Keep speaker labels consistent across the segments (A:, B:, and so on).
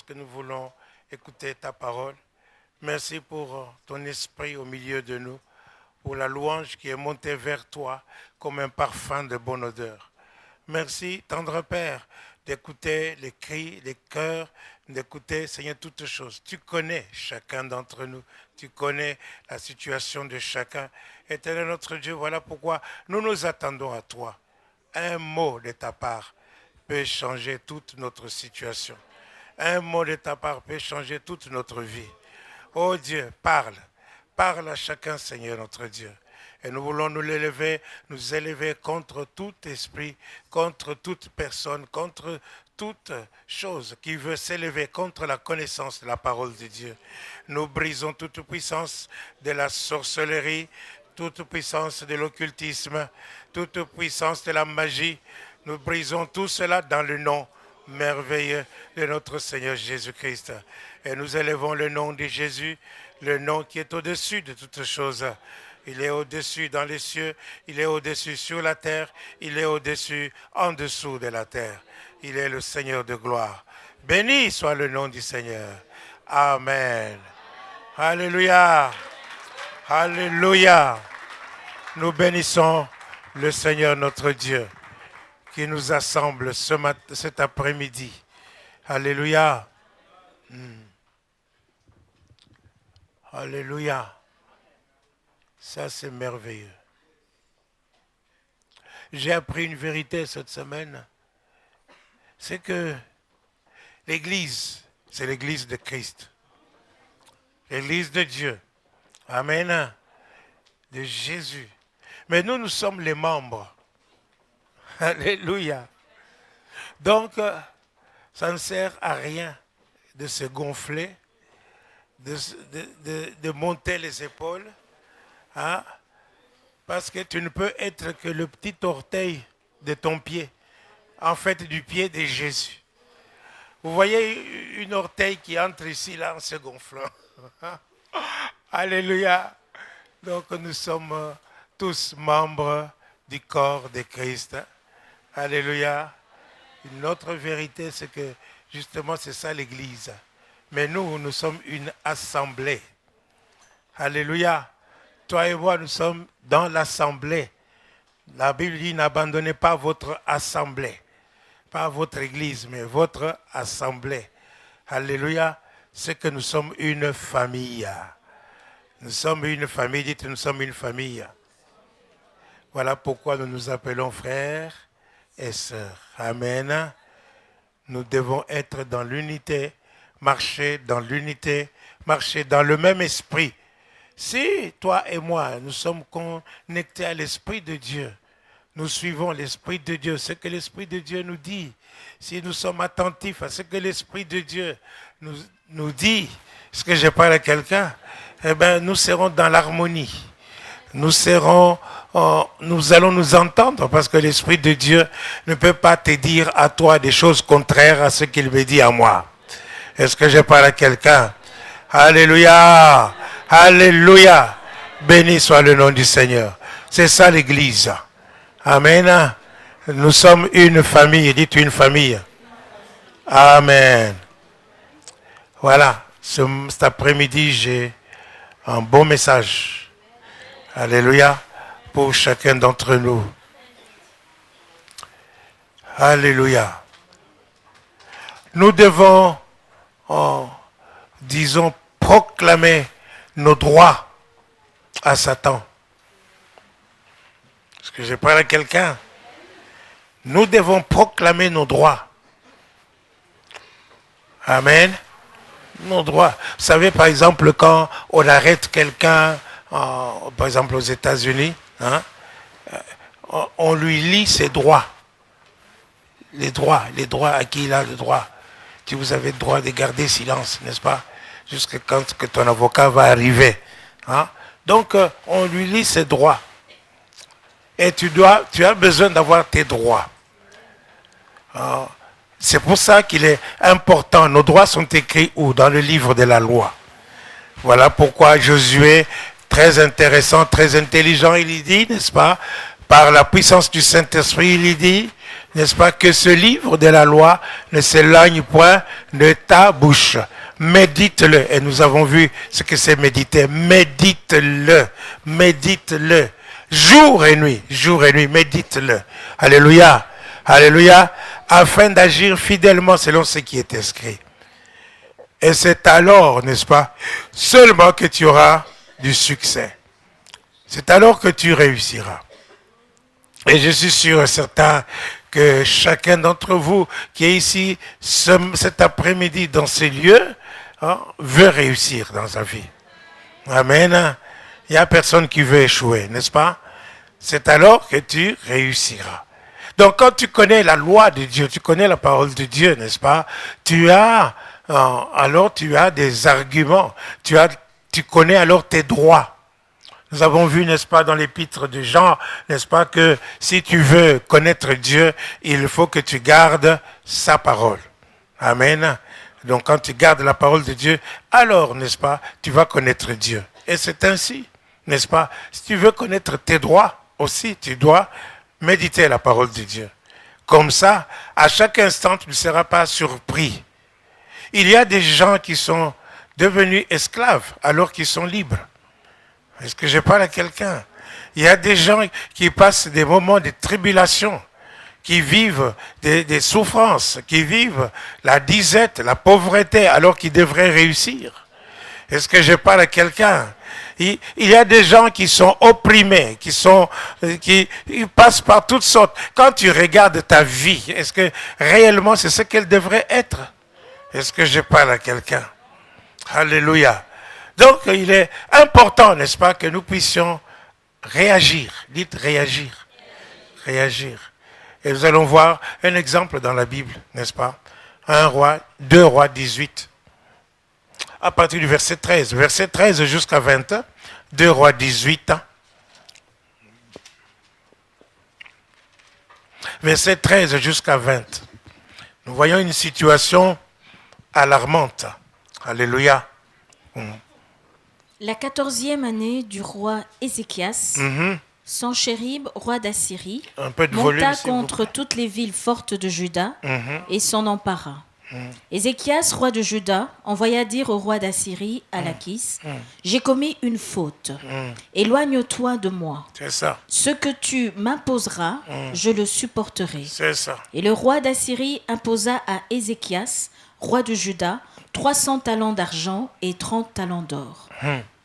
A: que nous voulons écouter ta parole. Merci pour ton esprit au milieu de nous, pour la louange qui est montée vers toi comme un parfum de bonne odeur. Merci, tendre Père, d'écouter les cris, les cœurs, d'écouter, Seigneur, toutes choses. Tu connais chacun d'entre nous. Tu connais la situation de chacun. Éternel notre Dieu, voilà pourquoi nous nous attendons à toi. Un mot de ta part peut changer toute notre situation. Un mot de ta part peut changer toute notre vie. Oh Dieu, parle. Parle à chacun, Seigneur notre Dieu. Et nous voulons nous élever contre tout esprit, contre toute personne, contre toute chose qui veut s'élever contre la connaissance de la parole de Dieu. Nous brisons toute puissance de la sorcellerie, toute puissance de l'occultisme, toute puissance de la magie. Nous brisons tout cela dans le nom merveilleux de notre Seigneur Jésus-Christ. Et nous élevons le nom de Jésus, le nom qui est au-dessus de toutes choses. Il est au-dessus dans les cieux, il est au-dessus sur la terre, il est au-dessus en dessous de la terre. Il est le Seigneur de gloire. Béni soit le nom du Seigneur. Amen. Alléluia. Alléluia. Nous bénissons le Seigneur notre Dieu qui nous assemble cet après-midi. Alléluia. Alléluia. Ça, c'est merveilleux. J'ai appris une vérité cette semaine. C'est que l'Église, c'est l'Église de Christ. L'Église de Dieu. Amen. De Jésus. Mais nous sommes les membres. Alléluia. Donc, ça ne sert à rien de se gonfler, de monter les épaules. Hein? Parce que tu ne peux être que le petit orteil de ton pied, en fait du pied de Jésus. Vous voyez une orteil qui entre ici, là, en se gonflant. Alléluia. Donc nous sommes tous membres du corps de Christ. Alléluia. Une autre vérité, c'est que justement c'est ça l'Église. Mais nous sommes une assemblée. Alléluia. Toi et moi, nous sommes dans l'assemblée. La Bible dit, n'abandonnez pas votre assemblée. Pas votre église, mais votre assemblée. Alléluia. C'est que nous sommes une famille. Nous sommes une famille. Dites, nous sommes une famille. Voilà pourquoi nous nous appelons frères et sœurs. Amen. Nous devons être dans l'unité, marcher dans l'unité, marcher dans le même esprit. Si toi et moi, nous sommes connectés à l'Esprit de Dieu, nous suivons l'Esprit de Dieu, ce que l'Esprit de Dieu nous dit, si nous sommes attentifs à ce que l'Esprit de Dieu nous dit, est-ce que je parle à quelqu'un? Eh bien, nous serons dans l'harmonie. Nous allons nous entendre parce que l'Esprit de Dieu ne peut pas te dire à toi des choses contraires à ce qu'il me dit à moi. Est-ce que je parle à quelqu'un? Alléluia! Alléluia. Béni soit le nom du Seigneur. C'est ça l'Église. Amen. Nous sommes une famille. Dites une famille. Amen. Voilà. Cet après-midi, j'ai un bon message. Alléluia. Pour chacun d'entre nous. Alléluia. Nous devons, disons, proclamer nos droits à Satan. Est-ce que je parle à quelqu'un? Nous devons proclamer nos droits. Amen. Nos droits. Vous savez, par exemple, quand on arrête quelqu'un, par exemple aux États-Unis, hein, on lui lit ses droits. Les droits à qui il a le droit. Si vous avez le droit de garder silence, n'est-ce pas? Jusqu'à quand que ton avocat va arriver. Hein? Donc, on lui lit ses droits. Et tu as besoin d'avoir tes droits. C'est pour ça qu'il est important. Nos droits sont écrits où? Dans le livre de la loi. Voilà pourquoi Josué, très intéressant, très intelligent, il dit, n'est-ce pas? Par la puissance du Saint-Esprit, il dit, n'est-ce pas, que ce livre de la loi ne s'éloigne point de ta bouche. Médite-le. Et nous avons vu ce que c'est méditer. Médite-le. Médite-le. Jour et nuit, médite-le. Alléluia. Alléluia. Afin d'agir fidèlement selon ce qui est écrit. Et c'est alors, n'est-ce pas, seulement que tu auras du succès. C'est alors que tu réussiras. Et je suis sûr et certain que chacun d'entre vous qui est ici cet après-midi dans ces lieux veut réussir dans sa vie. Amen. Il n'y a personne qui veut échouer, n'est-ce pas? C'est alors que tu réussiras. Donc quand tu connais la loi de Dieu, tu connais la parole de Dieu, n'est-ce pas? Alors tu as des arguments. Tu connais alors tes droits. Nous avons vu, n'est-ce pas, dans l'épître de Jean, n'est-ce pas, que si tu veux connaître Dieu, il faut que tu gardes sa parole. Amen. Donc quand tu gardes la parole de Dieu, alors, n'est-ce pas, tu vas connaître Dieu. Et c'est ainsi, n'est-ce pas? Si tu veux connaître tes droits aussi, tu dois méditer la parole de Dieu. Comme ça, à chaque instant, tu ne seras pas surpris. Il y a des gens qui sont devenus esclaves alors qu'ils sont libres. Est-ce que je parle à quelqu'un? Il y a des gens qui passent des moments de tribulation, qui vivent des souffrances, qui vivent la disette, la pauvreté, alors qu'ils devraient réussir. Est-ce que je parle à quelqu'un? Il y a des gens qui sont opprimés, qui passent par toutes sortes. Quand tu regardes ta vie, est-ce que réellement c'est ce qu'elle devrait être? Est-ce que je parle à quelqu'un? Alléluia. Donc, il est important, n'est-ce pas, que nous puissions réagir. Dites réagir. Réagir. Et nous allons voir un exemple dans la Bible, n'est-ce pas? 2 Rois 18. À partir du verset 13. Verset 13 jusqu'à 20. 2 Rois 18. Verset 13 jusqu'à 20. Nous voyons une situation alarmante. Alléluia.
B: La 14e année du roi Ézéchias, Sanchérib, roi d'Assyrie, monta contre toutes les villes fortes de Juda et s'en empara. Ézéchias, roi de Juda, envoya dire au roi d'Assyrie, à Lachis, « J'ai commis une faute. Éloigne-toi de moi.
A: C'est ça.
B: Ce que tu m'imposeras, je le supporterai. »
A: C'est ça.
B: Et le roi d'Assyrie imposa à Ézéchias, roi de Juda, 300 talents d'argent et 30 talents d'or.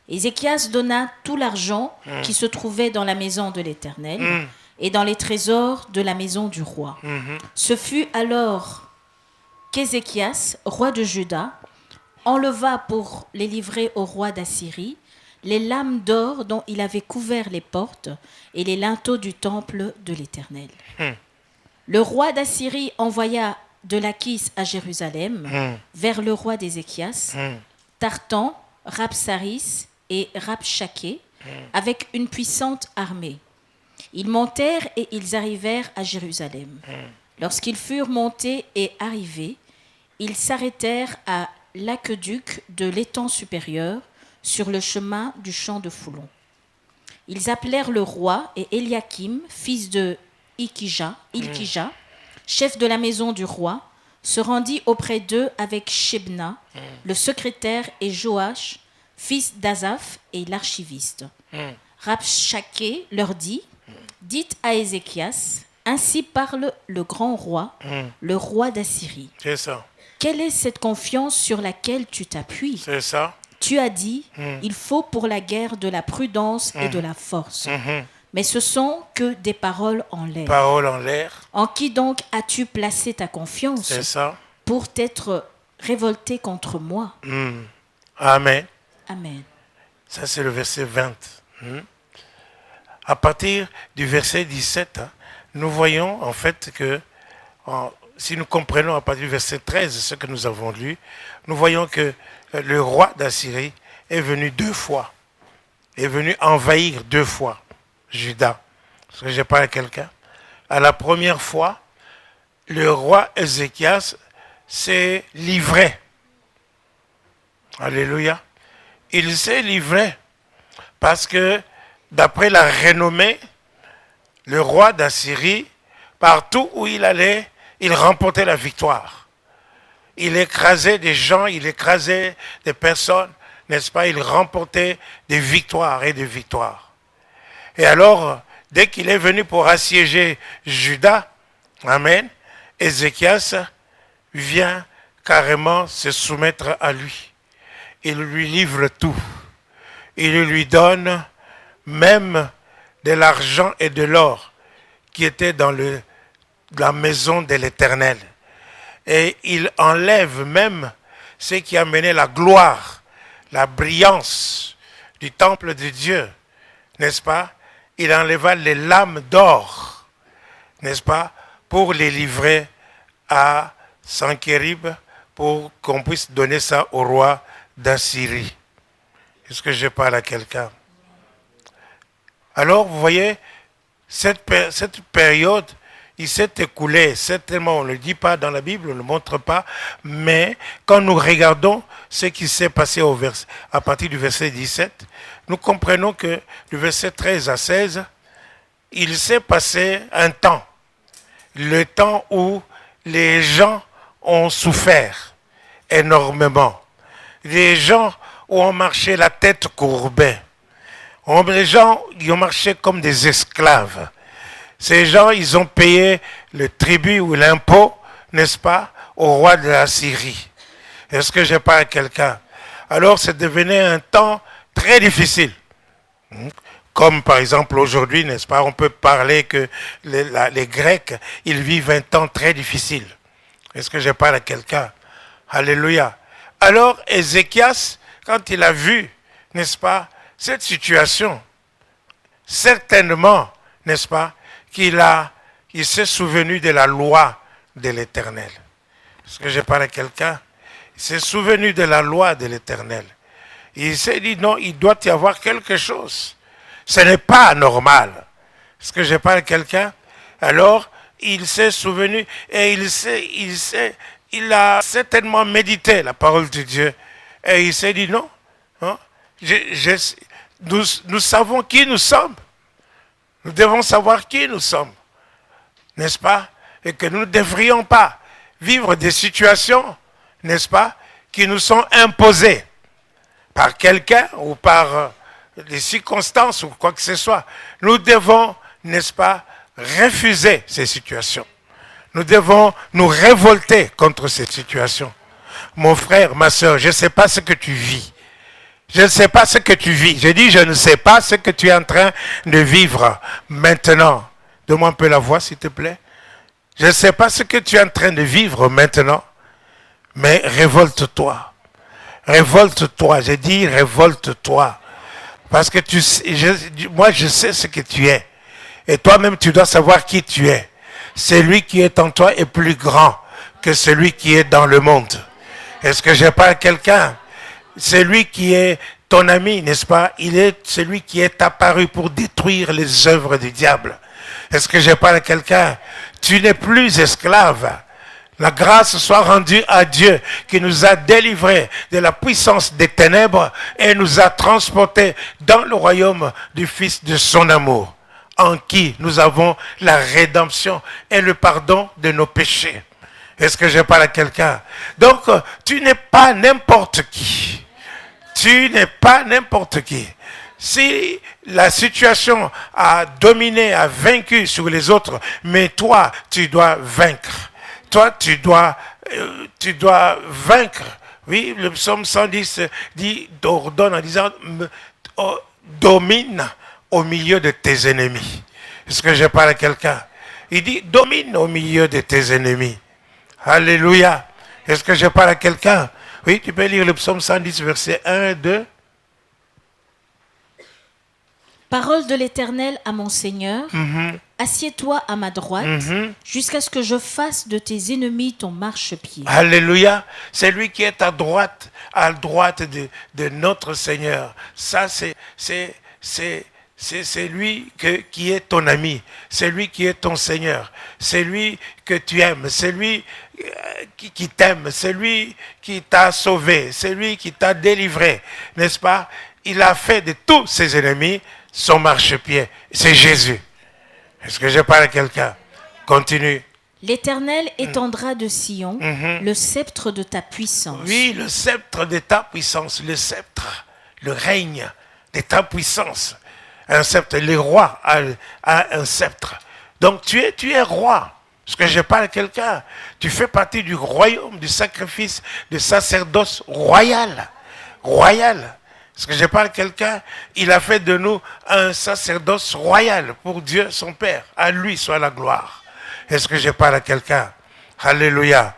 B: Ézéchias donna tout l'argent qui se trouvait dans la maison de l'Éternel et dans les trésors de la maison du roi. Ce fut alors qu'Ézéchias, roi de Juda, enleva pour les livrer au roi d'Assyrie les lames d'or dont il avait couvert les portes et les linteaux du temple de l'Éternel. Le roi d'Assyrie envoya de Lachis à Jérusalem vers le roi d'Ézéchias, Tartan, Rabsaris et Rabshaké, avec une puissante armée. Ils montèrent et ils arrivèrent à Jérusalem. Lorsqu'ils furent montés et arrivés, ils s'arrêtèrent à l'aqueduc de l'étang supérieur, sur le chemin du champ de Foulon. Ils appelèrent le roi et Eliakim, fils de Ilkija, chef de la maison du roi, se rendit auprès d'eux avec Shebna, le secrétaire, et Joach, fils d'Azaph, et l'archiviste. Rabshaké leur dit, « Dites à Ézéchias, ainsi parle le grand roi, le roi d'Assyrie.
A: C'est ça.
B: Quelle est cette confiance sur laquelle tu t'appuies?
A: C'est ça.
B: Tu as dit, il faut pour la guerre de la prudence et de la force. Mais ce sont que des paroles en l'air.
A: Paroles en l'air.
B: En qui donc as-tu placé ta confiance?
A: C'est ça.
B: Pour t'être révolté contre moi.
A: Amen.
B: Amen.
A: Ça, c'est le verset 20. À partir du verset 17, nous voyons en fait que, si nous comprenons à partir du verset 13 ce que nous avons lu, nous voyons que le roi d'Assyrie est venu 2 fois. Est venu envahir 2 fois Juda. Est-ce que je parle à quelqu'un? À la première fois, le roi Ézéchias s'est livré. Alléluia. Il s'est livré parce que, d'après la renommée, le roi d'Assyrie Partout où il allait, il remportait la victoire. Il écrasait des gens, il écrasait des personnes, n'est-ce pas? Il remportait des victoires et des victoires. Et alors, dès qu'il est venu pour assiéger Juda, amen, Ézéchias vient carrément se soumettre à lui. Il lui livre tout. Il lui donne même de l'argent et de l'or qui étaient dans la maison de l'Éternel. Et il enlève même ce qui a mené la gloire, la brillance du temple de Dieu, n'est-ce pas? Il enleva les lames d'or, n'est-ce pas, pour les livrer à Sanchérib, pour qu'on puisse donner ça au roi d'Assyrie. Est-ce que je parle à quelqu'un? Alors, vous voyez, cette période, il s'est écoulé, certainement, on ne le dit pas dans la Bible, on ne le montre pas, mais quand nous regardons ce qui s'est passé à partir du verset 17, nous comprenons que du verset 13 à 16, il s'est passé un temps, le temps où les gens ont souffert énormément. Les gens ont marché la tête courbée. Les gens ils ont marché comme des esclaves. Ces gens, ils ont payé le tribut ou l'impôt, n'est-ce pas, au roi de la Syrie. Est-ce que j'ai pas quelqu'un? Alors, c'est devenu un temps très difficile. Comme par exemple aujourd'hui, n'est-ce pas, on peut parler que les Grecs, ils vivent un temps très difficile. Est-ce que j'ai pas à quelqu'un? Alléluia. Alors, Ézéchias, quand il a vu, n'est-ce pas, cette situation, certainement, n'est-ce pas, il s'est souvenu de la loi de l'Éternel. Est-ce que je parle à quelqu'un? Il s'est souvenu de la loi de l'Éternel. Il s'est dit non, il doit y avoir quelque chose. Ce n'est pas normal. Est-ce que je parle à quelqu'un? Alors, il s'est souvenu et il a certainement médité la parole de Dieu. Et il s'est dit non, hein, nous savons qui nous sommes. Nous devons savoir qui nous sommes, n'est-ce pas? Et que nous ne devrions pas vivre des situations, n'est-ce pas, qui nous sont imposées par quelqu'un ou par des circonstances ou quoi que ce soit. Nous devons, n'est-ce pas, refuser ces situations. Nous devons nous révolter contre ces situations. Mon frère, ma soeur, je ne sais pas ce que tu vis. Je ne sais pas ce que tu vis. Je dis, je ne sais pas ce que tu es en train de vivre maintenant. Donne-moi un peu la voix, s'il te plaît. Je ne sais pas ce que tu es en train de vivre maintenant, mais révolte-toi. Révolte-toi. Je dis, révolte-toi. Parce que moi, je sais ce que tu es. Et toi-même, tu dois savoir qui tu es. Celui qui est en toi est plus grand que celui qui est dans le monde. Est-ce que j'ai pas quelqu'un? Celui qui est ton ami, n'est-ce pas? Il est celui qui est apparu pour détruire les œuvres du diable. Est-ce que j'ai parlé à quelqu'un? Tu n'es plus esclave. La grâce soit rendue à Dieu qui nous a délivrés de la puissance des ténèbres et nous a transportés dans le royaume du Fils de son amour, en qui nous avons la rédemption et le pardon de nos péchés. Est-ce que je parle à quelqu'un? Donc, tu n'es pas n'importe qui. Tu n'es pas n'importe qui. Si la situation a dominé, a vaincu sur les autres, mais toi, tu dois vaincre. Toi, tu dois vaincre. Oui, le psaume 110 dit, ordonne en disant, domine au milieu de tes ennemis. Est-ce que je parle à quelqu'un? Il dit, domine au milieu de tes ennemis. Alléluia. Est-ce que je parle à quelqu'un? Oui, tu peux lire le psaume 110, verset 1 et 2.
B: Parole de l'Éternel à mon Seigneur, assieds-toi à ma droite, jusqu'à ce que je fasse de tes ennemis ton marchepied.
A: Alléluia. C'est lui qui est à droite de notre Seigneur. Ça, c'est lui qui est ton ami. C'est lui qui est ton Seigneur. C'est lui que tu aimes. C'est lui qui t'aime. C'est lui qui t'a sauvé. C'est lui qui t'a délivré. N'est-ce pas? Il a fait de tous ses ennemis son marchepied. C'est Jésus. Est-ce que je parle à quelqu'un? Continue.
B: L'Éternel étendra de Sion le sceptre de ta puissance.
A: Oui, le sceptre de ta puissance, le sceptre, le règne de ta puissance. Un sceptre, le roi a un sceptre. Donc tu es roi. Parce que je parle à quelqu'un. Tu fais partie du royaume, du sacrifice, du sacerdoce royal. Royal. Parce que je parle à quelqu'un, il a fait de nous un sacerdoce royal pour Dieu son Père. À lui soit la gloire. Est-ce que je parle à quelqu'un? Alléluia.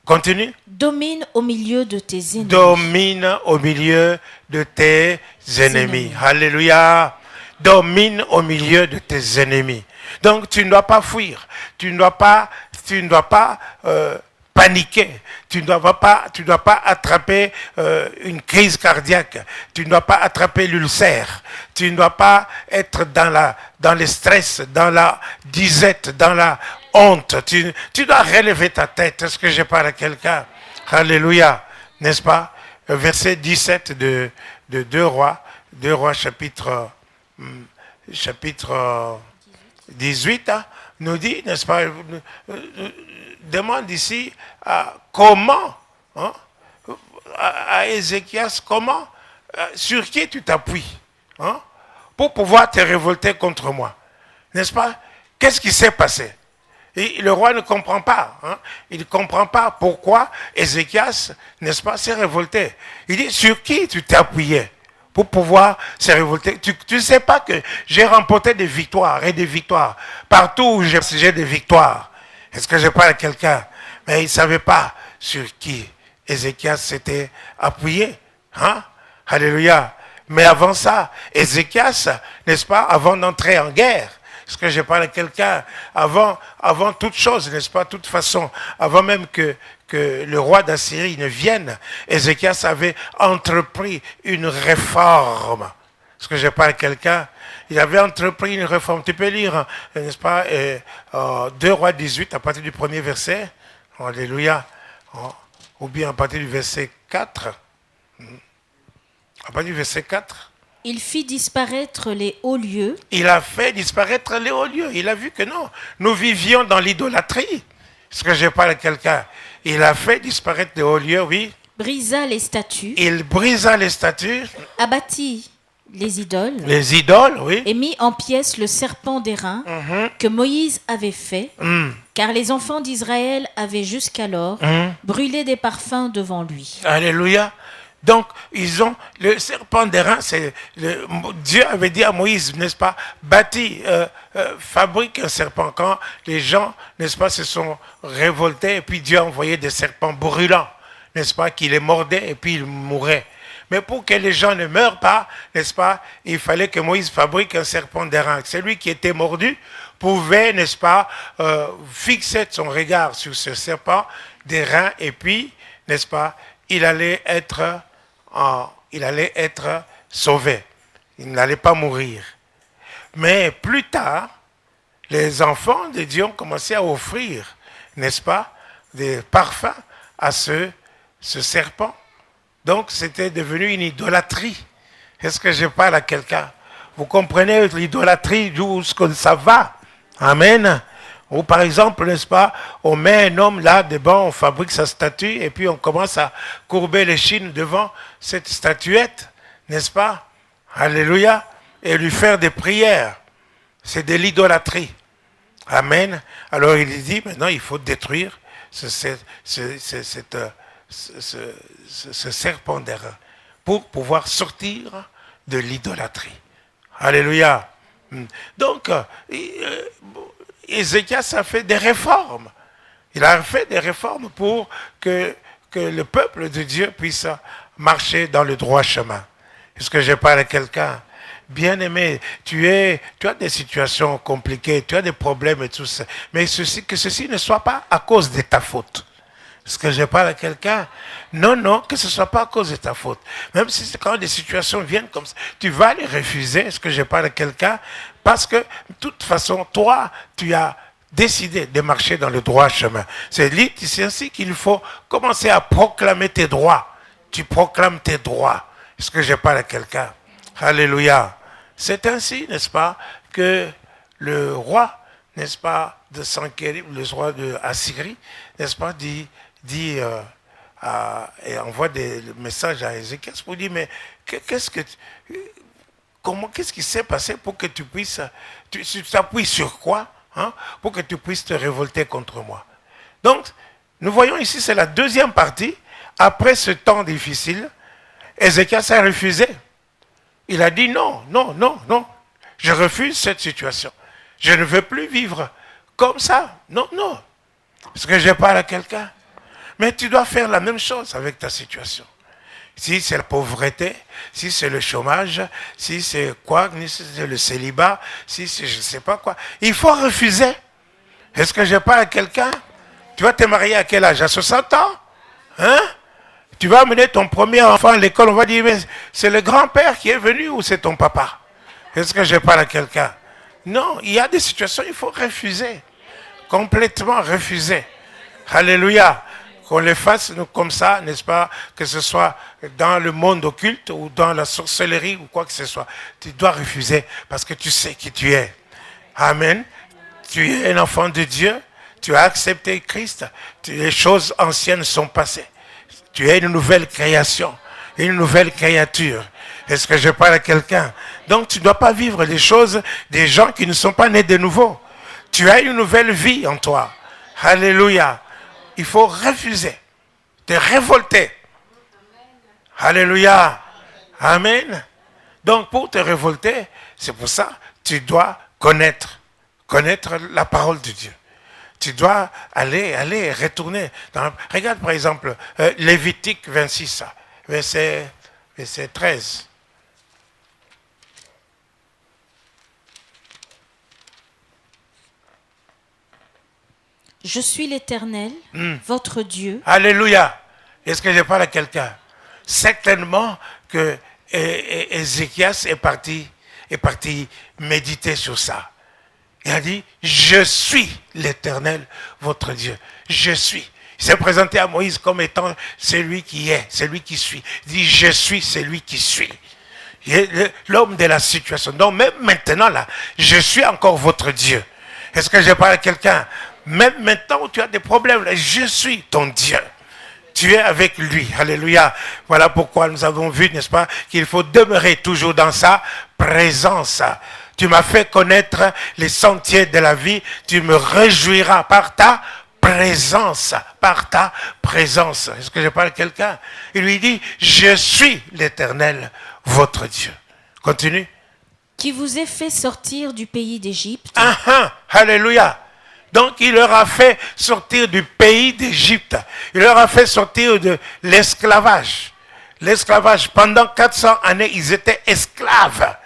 A: Continue.
B: Domine au milieu de tes ennemis.
A: Domine au milieu de tes ennemis. Alléluia. Domine au milieu de tes ennemis. Donc tu ne dois pas fuir. Tu ne dois pas paniquer. Tu ne dois pas attraper une crise cardiaque. Tu ne dois pas attraper l'ulcère. Tu ne dois pas être dans le stress, dans la disette, dans la honte. Tu dois relever ta tête. Est-ce que je parle à quelqu'un? Alléluia. N'est-ce pas? Verset 17 de 2 Rois. 2 Rois chapitre 18 nous dit, n'est-ce pas, demande ici comment, à Ézéchias, comment, sur qui tu t'appuies pour pouvoir te révolter contre moi. N'est-ce pas? Qu'est-ce qui s'est passé? Et le roi ne comprend pas. Il ne comprend pas pourquoi Ézéchias, n'est-ce pas, s'est révolté. Il dit, sur qui tu t'es appuyé pour pouvoir se révolter? Tu ne sais pas que j'ai remporté des victoires et des victoires. Partout où j'ai des victoires. Est-ce que je parle à quelqu'un? Mais il ne savait pas sur qui Ézéchias s'était appuyé. Alléluia. Mais avant ça, Ézéchias, n'est-ce pas, avant d'entrer en guerre, est-ce que je parle à quelqu'un? Avant toute chose, n'est-ce pas, toute façon, avant même que le roi d'Assyrie ne vienne, Ézéchias avait entrepris une réforme. Est-ce que je parle à quelqu'un? Il avait entrepris une réforme. Tu peux lire, n'est-ce pas, 2 Rois 18, à partir du premier verset. Alléluia. Ou bien à partir du verset 4. À partir du verset 4.
B: Il fit disparaître les hauts lieux.
A: Il a fait disparaître les hauts lieux. Il a vu que non, nous vivions dans l'idolâtrie. Est-ce que je parle à quelqu'un? Il a fait disparaître les hauts lieux, oui.
B: Brisa les statues.
A: Il brisa les statues.
B: Abattit les idoles.
A: Les idoles, oui.
B: Et mit en pièces le serpent d'airain que Moïse avait fait, car les enfants d'Israël avaient jusqu'alors brûlé des parfums devant lui.
A: Alléluia. Donc, ils ont le serpent d'airain, Dieu avait dit à Moïse, n'est-ce pas, bâtis, fabrique un serpent. Quand les gens, n'est-ce pas, se sont révoltés, et puis Dieu a envoyé des serpents brûlants, n'est-ce pas, qui les mordaient et puis ils mouraient. Mais pour que les gens ne meurent pas, n'est-ce pas, il fallait que Moïse fabrique un serpent d'airain. Celui qui était mordu pouvait, n'est-ce pas, fixer son regard sur ce serpent d'airain et puis, n'est-ce pas, il allait être sauvé. Il n'allait pas mourir. Mais plus tard, les enfants de Dieu ont commencé à offrir, n'est-ce pas, des parfums à ce serpent. Donc, c'était devenu une idolâtrie. Est-ce que je parle à quelqu'un? Vous comprenez l'idolâtrie, d'où ça va? Amen. Ou par exemple, n'est-ce pas, on met un homme là devant, on fabrique sa statue et puis on commence à courber les chines devant cette statuette, n'est-ce pas? Alléluia. Et lui faire des prières. C'est de l'idolâtrie. Amen. Alors il dit, maintenant il faut détruire ce serpent d'airain pour pouvoir sortir de l'idolâtrie. Alléluia. Donc, Ézéchias a fait des réformes. Il a fait des réformes pour que le peuple de Dieu puisse marcher dans le droit chemin. Est-ce que je parle à quelqu'un? Bien-aimé, tu as des situations compliquées, tu as des problèmes et tout ça. Mais que ceci ne soit pas à cause de ta faute. Est-ce que je parle à quelqu'un? Non, que ce ne soit pas à cause de ta faute. Même si quand des situations viennent comme ça, tu vas les refuser. Est-ce que je parle à quelqu'un? Parce que, de toute façon, toi, tu as décidé de marcher dans le droit chemin. C'est ainsi qu'il faut commencer à proclamer tes droits. Tu proclames tes droits. Est-ce que je parle à quelqu'un? Alléluia. C'est ainsi, n'est-ce pas, que le roi, n'est-ce pas, de Sankerib, le roi de Assyrie, n'est-ce pas, et envoie des messages à Ézéchias pour dire, mais qu'est-ce qui s'est passé pour que tu puisses, tu t'appuies sur quoi, hein, pour que tu puisses te révolter contre moi. Donc, nous voyons ici, c'est la deuxième partie. Après ce temps difficile, Ézéchias a refusé. Il a dit non, non, non, non. Je refuse cette situation. Je ne veux plus vivre comme ça. Non, non. Parce que je parle à quelqu'un. Mais tu dois faire la même chose avec ta situation. Si c'est la pauvreté, si c'est le chômage, si c'est quoi, si c'est le célibat, si c'est je ne sais pas quoi. Il faut refuser. Est-ce que je parle à quelqu'un? Tu vas te marier à quel âge? À 60 ans? Hein? Tu vas amener ton premier enfant à l'école, on va dire, mais c'est le grand-père qui est venu ou c'est ton papa? Est-ce que je parle à quelqu'un? Non, il y a des situations, il faut refuser. Complètement refuser. Alléluia. Qu'on les fasse comme ça, n'est-ce pas? Que ce soit dans le monde occulte ou dans la sorcellerie ou quoi que ce soit. Tu dois refuser parce que tu sais qui tu es. Amen. Tu es un enfant de Dieu. Tu as accepté Christ. Les choses anciennes sont passées. Tu es une nouvelle création, une nouvelle créature. Est-ce que je parle à quelqu'un? Donc tu ne dois pas vivre les choses des gens qui ne sont pas nés de nouveau. Tu as une nouvelle vie en toi. Alléluia. Il faut refuser, te révolter. Alléluia. Amen. Donc pour te révolter, c'est pour ça tu dois connaître la parole de Dieu. Tu dois aller, retourner. Regarde par exemple Lévitique 26, verset 13.
B: Je suis l'Éternel, votre Dieu.
A: Alléluia. Est-ce que je parle à quelqu'un? Certainement que Ézéchias est parti méditer sur ça. Il a dit, je suis l'Éternel, votre Dieu. Je suis. Il s'est présenté à Moïse comme étant celui qui est, celui qui suit. Il dit, je suis celui qui suit. L'homme de la situation. Donc même maintenant là, je suis encore votre Dieu. Est-ce que je parle à quelqu'un? Même maintenant où tu as des problèmes, là, je suis ton Dieu. Tu es avec lui. Alléluia. Voilà pourquoi nous avons vu, n'est-ce pas, qu'il faut demeurer toujours dans sa présence. Tu m'as fait connaître les sentiers de la vie. Tu me réjouiras par ta présence. Par ta présence. Est-ce que je parle à quelqu'un? Il lui dit, je suis l'Éternel, votre Dieu. Continue.
B: Qui vous ai fait sortir du pays d'Égypte.
A: Alléluia. Donc il leur a fait sortir du pays d'Égypte. Il leur a fait sortir de l'esclavage. L'esclavage, pendant 400 années, ils étaient esclaves.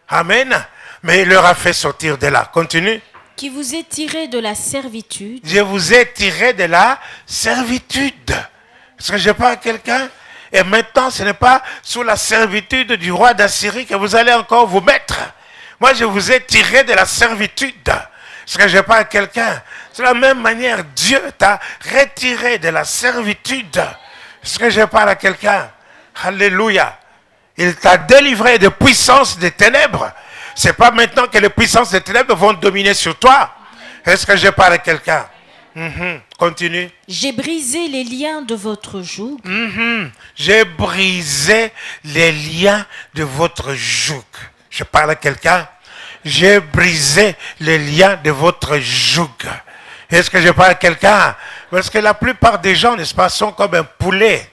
A: Amen. Mais il leur a fait sortir de là. Continue.
B: Qui vous est tiré de la servitude.
A: Je vous ai tiré de la servitude. Est-ce que je parle à quelqu'un? Et maintenant, ce n'est pas sous la servitude du roi d'Assyrie que vous allez encore vous mettre. Moi, je vous ai tiré de la servitude. Est-ce que je parle à quelqu'un? De la même manière, Dieu t'a retiré de la servitude. Est-ce que je parle à quelqu'un? Alléluia. Il t'a délivré de puissance des ténèbres. Ce n'est pas maintenant que les puissances des ténèbres vont dominer sur toi. Est-ce que je parle à quelqu'un? Continue.
B: J'ai brisé les liens de votre joug.
A: J'ai brisé les liens de votre joug. Je parle à quelqu'un? J'ai brisé les liens de votre joug. Est-ce que je parle à quelqu'un? Parce que la plupart des gens, n'est-ce pas, sont comme un poulet.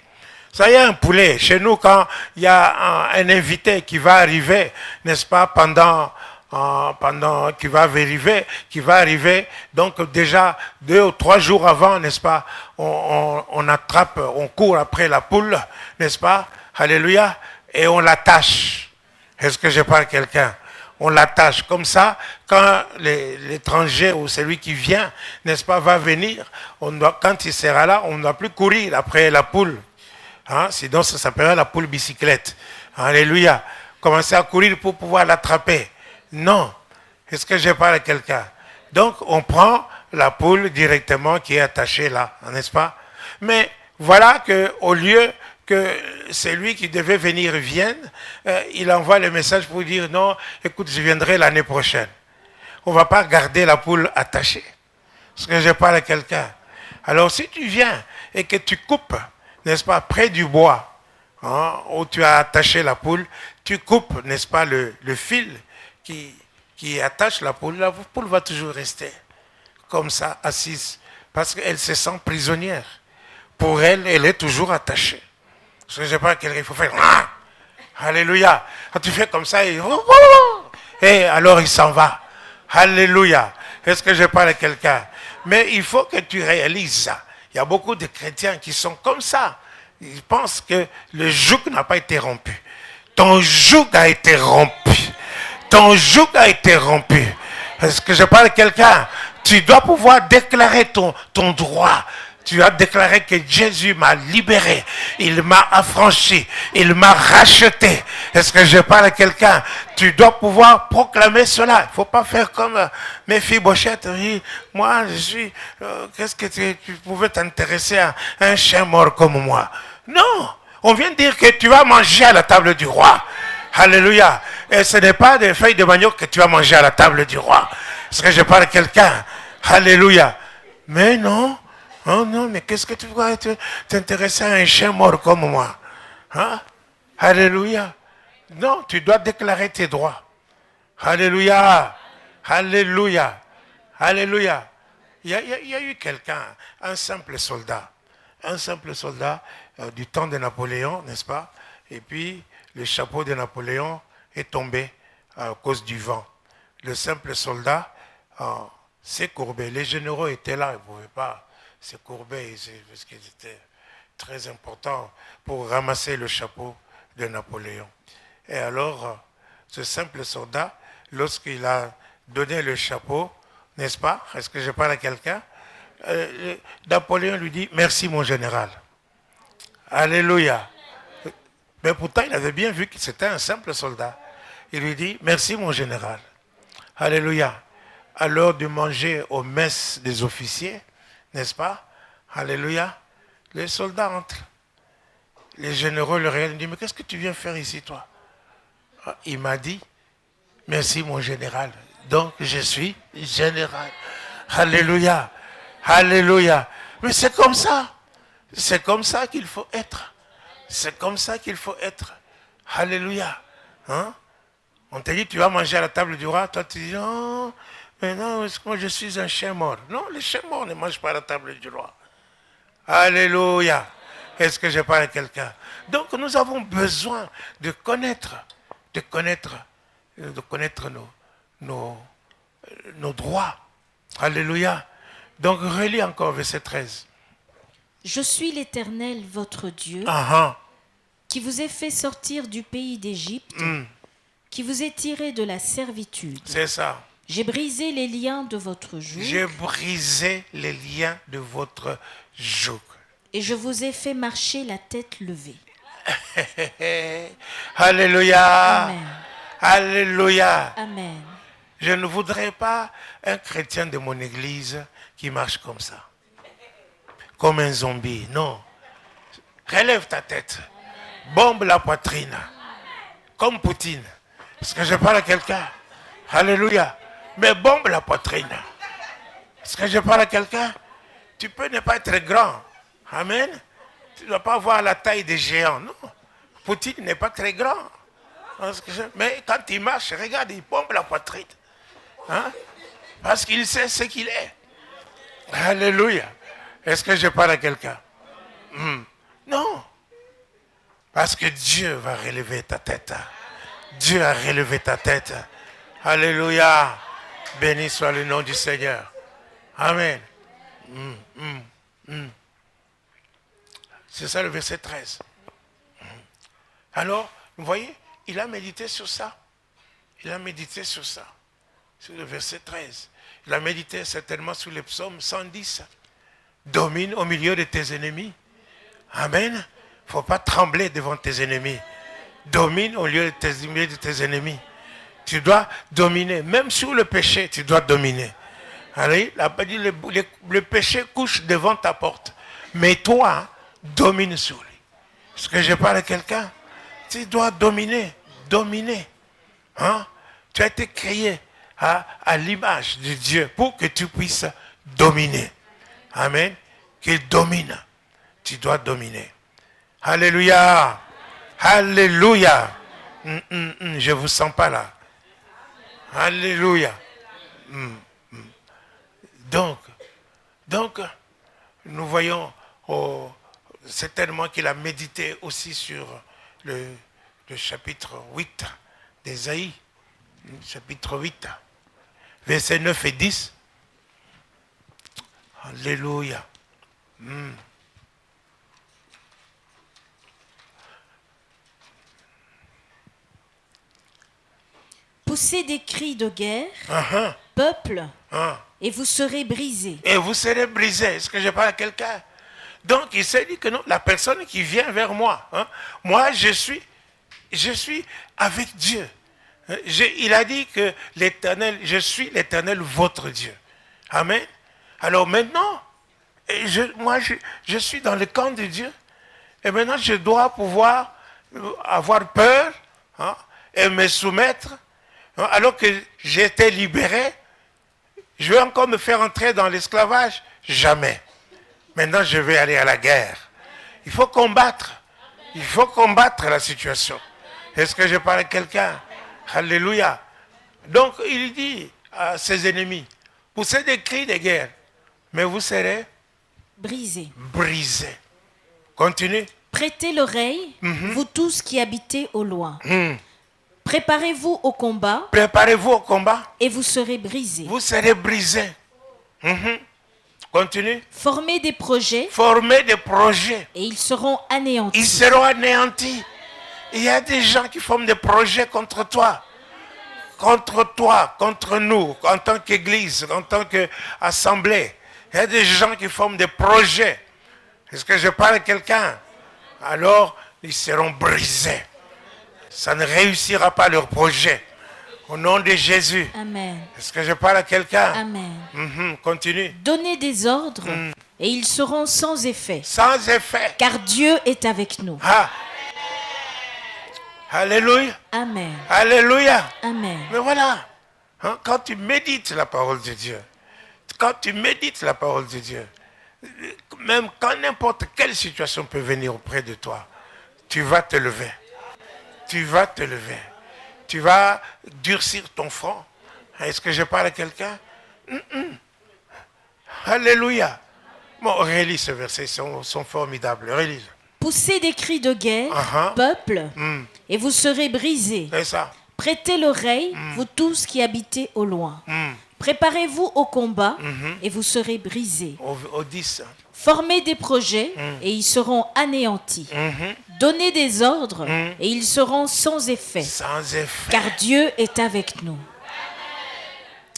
A: Ça y est, un poulet. Chez nous, quand il y a un invité qui va arriver, n'est-ce pas, pendant qui va arriver, donc déjà 2 ou 3 jours avant, n'est-ce pas, on court après la poule, n'est-ce pas, alléluia, et on l'attache. Est-ce que je parle à quelqu'un? On l'attache comme ça, quand l'étranger ou celui qui vient, n'est-ce pas, va venir, quand il sera là, on ne doit plus courir après la poule. Sinon, ça s'appellera la poule bicyclette. Alléluia. Commencer à courir pour pouvoir l'attraper. Non. Est-ce que je parle à quelqu'un? Donc, on prend la poule directement qui est attachée là, n'est-ce pas? Mais voilà qu'au lieu que celui qui devait venir vienne, il envoie le message pour dire non, écoute, je viendrai l'année prochaine. On ne va pas garder la poule attachée. Est-ce que je parle à quelqu'un? Alors si tu viens et que tu coupes, n'est-ce pas, près du bois, hein, où tu as attaché la poule, tu coupes, n'est-ce pas, le fil qui attache la poule va toujours rester comme ça, assise, parce qu'elle se sent prisonnière. Pour elle, elle est toujours attachée. Parce que je sais pas quelqu'un, il faut faire. Alléluia. Quand tu fais comme ça, et alors il s'en va. Alléluia. Est-ce que je parle à quelqu'un? Mais il faut que tu réalises ça. Il y a beaucoup de chrétiens qui sont comme ça. Ils pensent que le joug n'a pas été rompu. Ton joug a été rompu. Ton joug a été rompu. Est-ce que je parle à quelqu'un? Tu dois pouvoir déclarer ton droit. Tu as déclaré que Jésus m'a libéré. Il m'a affranchi. Il m'a racheté. Est-ce que je parle à quelqu'un? Tu dois pouvoir proclamer cela. Il ne faut pas faire comme Méphibosheth. Oui, moi, je suis... qu'est-ce que tu pouvais t'intéresser à un chien mort comme moi? Non. On vient de dire que tu vas manger à la table du roi. Alléluia. Et ce n'est pas des feuilles de manioc que tu vas manger à la table du roi. Est-ce que je parle à quelqu'un? Alléluia. Mais non. Oh non, mais qu'est-ce que tu vas t'intéresser à un chien mort comme moi? Hein? Alléluia. Non, tu dois déclarer tes droits. Alléluia. Alléluia. Alléluia. Il y a eu quelqu'un, un simple soldat du temps de Napoléon, n'est-ce pas? Et puis, le chapeau de Napoléon est tombé à cause du vent. Le simple soldat s'est courbé. Les généraux étaient là, ils ne pouvaient pas se courber parce qu'ils étaient très importants pour ramasser le chapeau de Napoléon. Et alors, ce simple soldat, lorsqu'il a donné le chapeau, n'est-ce pas? Est-ce que je parle à quelqu'un? Napoléon lui dit, merci mon général. Alléluia. Mais pourtant, il avait bien vu que c'était un simple soldat. Il lui dit, merci mon général. Alléluia. À l'heure de manger aux messes des officiers, n'est-ce pas? Alléluia. Les soldats entrent. Les généraux le regardent et disent, mais qu'est-ce que tu viens faire ici, toi? Il m'a dit, merci mon général. Donc, je suis général. Alléluia. Alléluia. Mais c'est comme ça. C'est comme ça qu'il faut être. C'est comme ça qu'il faut être. Alléluia. Hein? On te dit, tu vas manger à la table du roi. Toi, tu dis, non, mais non, moi, je suis un chien mort. Non, les chiens morts ne mangent pas à la table du roi. Alléluia. Est-ce que je parle à quelqu'un? Donc, nous avons besoin de connaître nos droits. Alléluia. Donc, relis encore verset 13.
B: Je suis l'Éternel, votre Dieu, qui vous ai fait sortir du pays d'Égypte, qui vous ai tiré de la servitude.
A: C'est ça.
B: J'ai brisé les liens de votre joug.
A: J'ai brisé les liens de votre joug.
B: Et je vous ai fait marcher la tête levée.
A: Alléluia.
B: Amen.
A: Alléluia.
B: Amen.
A: Je ne voudrais pas un chrétien de mon église qui marche comme ça. Comme un zombie. Non. Relève ta tête. Bombe la poitrine. Comme Poutine. Est-ce que je parle à quelqu'un? Alléluia. Mais bombe la poitrine. Est-ce que je parle à quelqu'un? Tu peux ne pas être grand. Amen. Tu ne dois pas avoir la taille des géants. Non. Poutine n'est pas très grand. Mais quand il marche, regarde, il bombe la poitrine. Hein? Parce qu'il sait ce qu'il est. Alléluia. Est-ce que je parle à quelqu'un? Non. Parce que Dieu va relever ta tête. Dieu a relevé ta tête. Alléluia. Béni soit le nom du Seigneur. Amen. C'est ça le verset 13. Alors, vous voyez, il a médité sur ça. Il a médité sur ça. Sur le verset 13. Il a médité certainement sur le psaume 110. Domine au milieu de tes ennemis. Amen. Il ne faut pas trembler devant tes ennemis. Domine au milieu de tes ennemis. Tu dois dominer. Même sur le péché, tu dois dominer. Allez, le péché couche devant ta porte. Mais toi, domine sur lui. Est-ce que je parle à quelqu'un? Tu dois dominer. Dominer. Hein? Tu as été créé à l'image de Dieu pour que tu puisses dominer. Amen. Qu'il domine. Tu dois dominer. Alléluia. Alléluia. Je ne vous sens pas là. Alléluia. Donc, nous voyons certainement qu'il a médité aussi sur le chapitre 8 d'Ésaïe. Chapitre 8, versets 9 et 10. Alléluia.
B: Poussez des cris de guerre, peuple, et vous serez brisés.
A: Et vous serez brisés. Est-ce que je parle à quelqu'un? Donc il s'est dit que non, la personne qui vient vers moi, moi je suis avec Dieu. Il a dit que l'Éternel, je suis l'Éternel votre Dieu. Amen. Alors maintenant, je suis dans le camp de Dieu. Et maintenant, je dois pouvoir avoir peur et me soumettre. Alors que j'ai été libéré, je vais encore me faire entrer dans l'esclavage? Jamais. Maintenant, je vais aller à la guerre. Il faut combattre. Il faut combattre la situation. Est-ce que je parle à quelqu'un? Alléluia. Donc, il dit à ses ennemis, poussez des cris de guerre, mais vous serez
B: brisés.
A: Brisés. Continue.
B: Prêtez l'oreille, vous tous qui habitez au loin. Préparez-vous au combat.
A: Préparez-vous au combat.
B: Et vous serez brisés.
A: Vous serez brisés. Continue.
B: Formez des projets.
A: Formez des projets.
B: Et ils seront anéantis.
A: Ils seront anéantis. Il y a des gens qui forment des projets contre toi. Contre toi, contre nous, en tant qu'église, en tant qu'assemblée. Il y a des gens qui forment des projets. Est-ce que je parle à quelqu'un? Alors, ils seront brisés. Ça ne réussira pas leur projet. Au nom de Jésus.
B: Amen.
A: Est-ce que je parle à quelqu'un?
B: Amen.
A: Continue.
B: Donnez des ordres et ils seront sans effet.
A: Sans effet.
B: Car Dieu est avec nous.
A: Alléluia.
B: Amen.
A: Alléluia.
B: Amen.
A: Mais voilà. Quand tu médites la parole de Dieu, même quand n'importe quelle situation peut venir auprès de toi, tu vas te lever. Tu vas te lever. Tu vas durcir ton front. Est-ce que je parle à quelqu'un? Alléluia. Bon, relis ce verset, ils sont formidables. Relis.
B: Poussez des cris de guerre, peuple, et vous serez brisés.
A: C'est ça.
B: Prêtez l'oreille, vous tous qui habitez au loin. Préparez-vous au combat, et vous serez brisés.
A: Au 10.
B: Formez des projets, et ils seront anéantis. Donnez des ordres, et ils seront sans effet.
A: Sans effet.
B: Car Dieu est avec nous.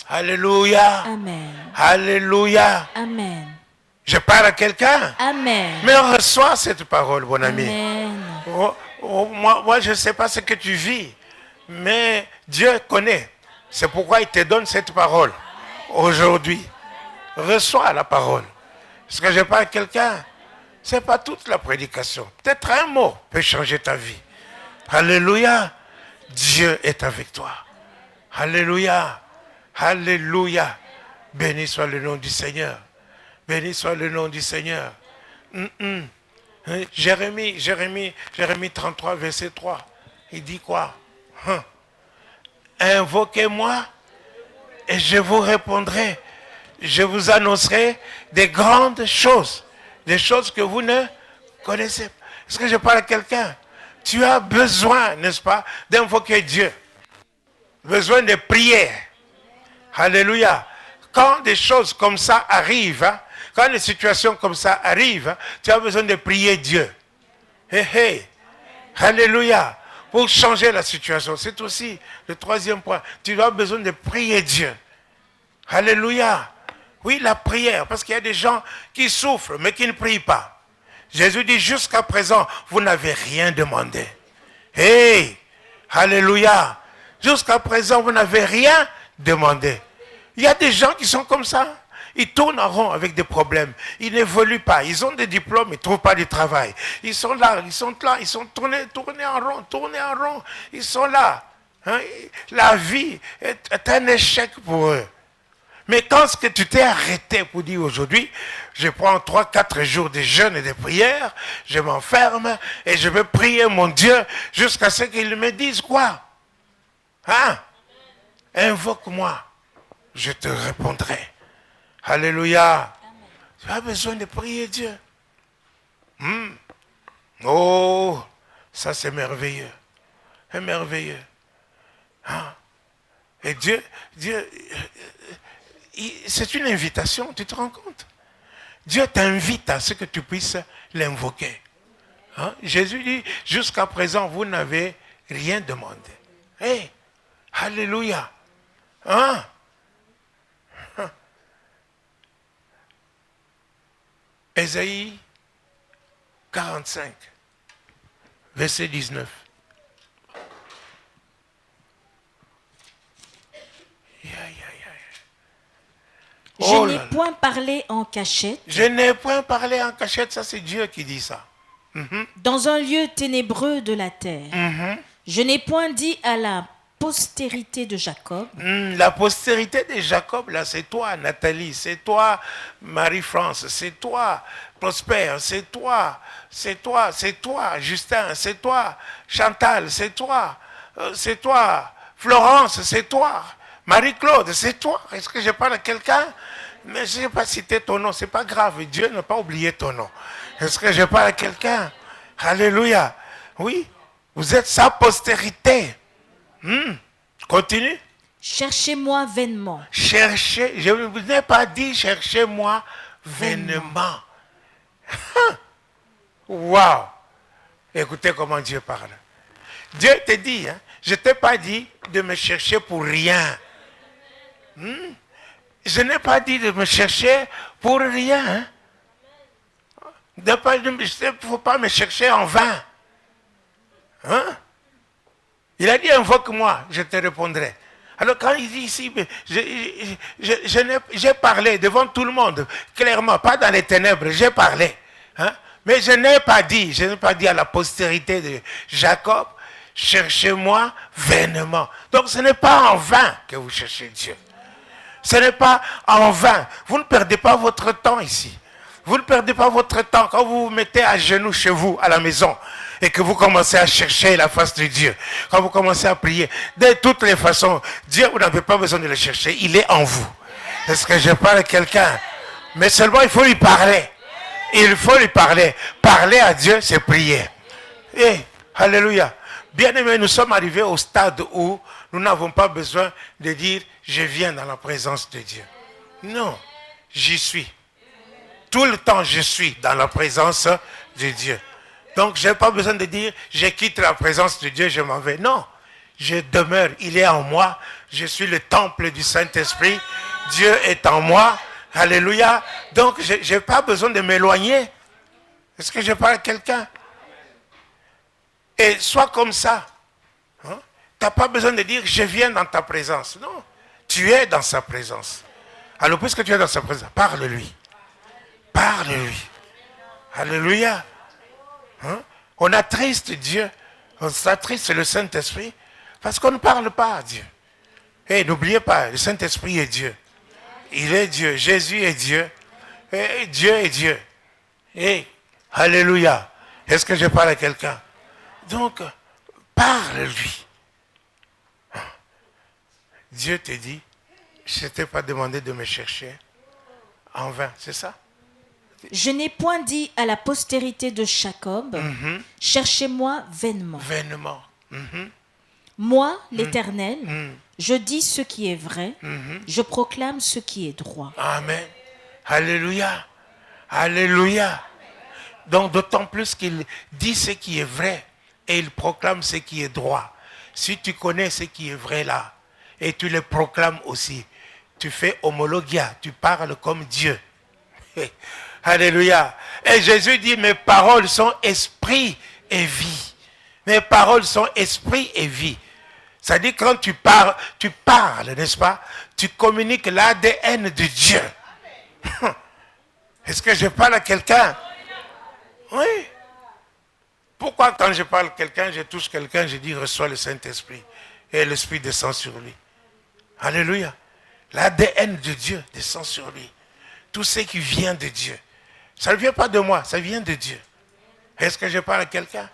A: Alléluia.
B: Amen.
A: Alléluia.
B: Amen.
A: Je parle à quelqu'un.
B: Amen.
A: Mais on reçoit cette parole, mon ami.
B: Amen.
A: Moi, je ne sais pas ce que tu vis, mais Dieu connaît. C'est pourquoi il te donne cette parole aujourd'hui. Reçois la parole. Est-ce que je parle à quelqu'un? Ce n'est pas toute la prédication. Peut-être un mot peut changer ta vie. Alléluia. Dieu est avec toi. Alléluia. Alléluia. Béni soit le nom du Seigneur. Béni soit le nom du Seigneur. Jérémie 33, verset 3. Il dit quoi? Invoquez-moi et je vous répondrai. Je vous annoncerai des grandes choses. Des choses que vous ne connaissez pas. Est-ce que je parle à quelqu'un? Tu as besoin, n'est-ce pas, d'invoquer Dieu. Besoin de prière. Alléluia. Quand des choses comme ça arrivent, quand des situations comme ça arrivent, tu as besoin de prier Dieu. Alléluia. Pour changer la situation. C'est aussi le troisième point. Tu as besoin de prier Dieu. Alléluia. Oui, la prière. Parce qu'il y a des gens qui souffrent, mais qui ne prient pas. Jésus dit, jusqu'à présent, vous n'avez rien demandé. Alléluia. Jusqu'à présent, vous n'avez rien demandé. Il y a des gens qui sont comme ça. Ils tournent en rond avec des problèmes. Ils n'évoluent pas. Ils ont des diplômes, ils ne trouvent pas de travail. Ils sont là, ils sont tournés en rond. Ils sont là. La vie est un échec pour eux. Mais quand ce que tu t'es arrêté pour dire aujourd'hui, je prends 3-4 jours de jeûne et de prière, je m'enferme et je vais prier mon Dieu jusqu'à ce qu'il me dise quoi? Hein? Invoque-moi, je te répondrai. Alléluia. Tu as besoin de prier Dieu. Oh, ça c'est merveilleux. C'est merveilleux. Hein? Et Dieu, c'est une invitation, tu te rends compte? Dieu t'invite à ce que tu puisses l'invoquer. Hein? Jésus dit, jusqu'à présent, vous n'avez rien demandé. Hey, alléluia. Hein? Ésaïe 45, verset 19.
B: Je n'ai point parlé en cachette.
A: Je n'ai point parlé en cachette, ça c'est Dieu qui dit ça.
B: Dans un lieu ténébreux de la terre. Je n'ai point dit à la postérité de Jacob.
A: La postérité de Jacob, là, c'est toi, Nathalie, c'est toi, Marie-France, c'est toi, Prosper, c'est toi, Justin, c'est toi, Chantal, c'est toi, Florence, c'est toi, Marie-Claude, c'est toi. Est-ce que je parle à quelqu'un? Mais je n'ai pas cité ton nom, c'est pas grave, Dieu n'a pas oublié ton nom. Est-ce que je parle à quelqu'un? Alléluia. Oui, vous êtes sa postérité. Continue.
B: Cherchez-moi vainement.
A: Cherchez, je ne vous ai pas dit cherchez-moi vainement. Waouh! Écoutez comment Dieu parle. Dieu te dit, hein, je ne t'ai pas dit de me chercher pour rien. Je n'ai pas dit de me chercher pour rien. Il ne faut pas me chercher en vain. Hein? Il a dit invoque-moi, je te répondrai. Alors quand il dit ici, j'ai parlé devant tout le monde, clairement, pas dans les ténèbres, j'ai parlé. Hein? Mais je n'ai pas dit à la postérité de Jacob, cherchez-moi vainement. Donc ce n'est pas en vain que vous cherchez Dieu. Ce n'est pas en vain. Vous ne perdez pas votre temps ici. Vous ne perdez pas votre temps quand vous vous mettez à genoux chez vous, à la maison, et que vous commencez à chercher la face de Dieu. Quand vous commencez à prier, de toutes les façons, Dieu, vous n'avez pas besoin de le chercher. Il est en vous. Est-ce que je parle à quelqu'un? Mais seulement, il faut lui parler. Il faut lui parler. Parler à Dieu, c'est prier. Et, alléluia. Bien-aimés, nous sommes arrivés au stade où nous n'avons pas besoin de dire « je viens dans la présence de Dieu ». Non, j'y suis. Tout le temps, je suis dans la présence de Dieu. Donc, je n'ai pas besoin de dire « je quitte la présence de Dieu, je m'en vais ». Non, je demeure. Il est en moi. Je suis le temple du Saint-Esprit. Dieu est en moi. Alléluia. Donc, je n'ai pas besoin de m'éloigner. Est-ce que je parle à quelqu'un? Et sois comme ça. Hein? Tu n'as pas besoin de dire « je viens dans ta présence ». Non, tu es dans sa présence. Alors, puisque tu es dans sa présence, parle-lui. Parle-lui. Alléluia. Hein? On attriste Dieu. On s'attriste le Saint-Esprit parce qu'on ne parle pas à Dieu. Et n'oubliez pas, le Saint-Esprit est Dieu. Il est Dieu. Jésus est Dieu. Et Dieu est Dieu. Et alléluia. Est-ce que je parle à quelqu'un? Donc, parle-lui. Dieu te dit, je ne t'ai pas demandé de me chercher en vain. C'est ça?
B: Je n'ai point dit à la postérité de Jacob, cherchez-moi vainement.
A: Vainement.
B: Moi, l'Éternel, je dis ce qui est vrai, je proclame ce qui est droit.
A: Amen. Alléluia. Alléluia. Donc d'autant plus qu'il dit ce qui est vrai et il proclame ce qui est droit. Si tu connais ce qui est vrai là et tu le proclames aussi, tu fais homologia, tu parles comme Dieu. Alléluia. Et Jésus dit, mes paroles sont esprit et vie. Mes paroles sont esprit et vie. Ça dit quand tu parles, n'est-ce pas? Tu communiques l'ADN de Dieu. Est-ce que je parle à quelqu'un? Oui. Pourquoi quand je parle à quelqu'un, je touche quelqu'un, je dis reçois le Saint-Esprit et l'Esprit descend sur lui. Alléluia. L'ADN de Dieu descend sur lui. Tout ce qui vient de Dieu. Ça ne vient pas de moi, ça vient de Dieu. Est-ce que je parle à quelqu'un?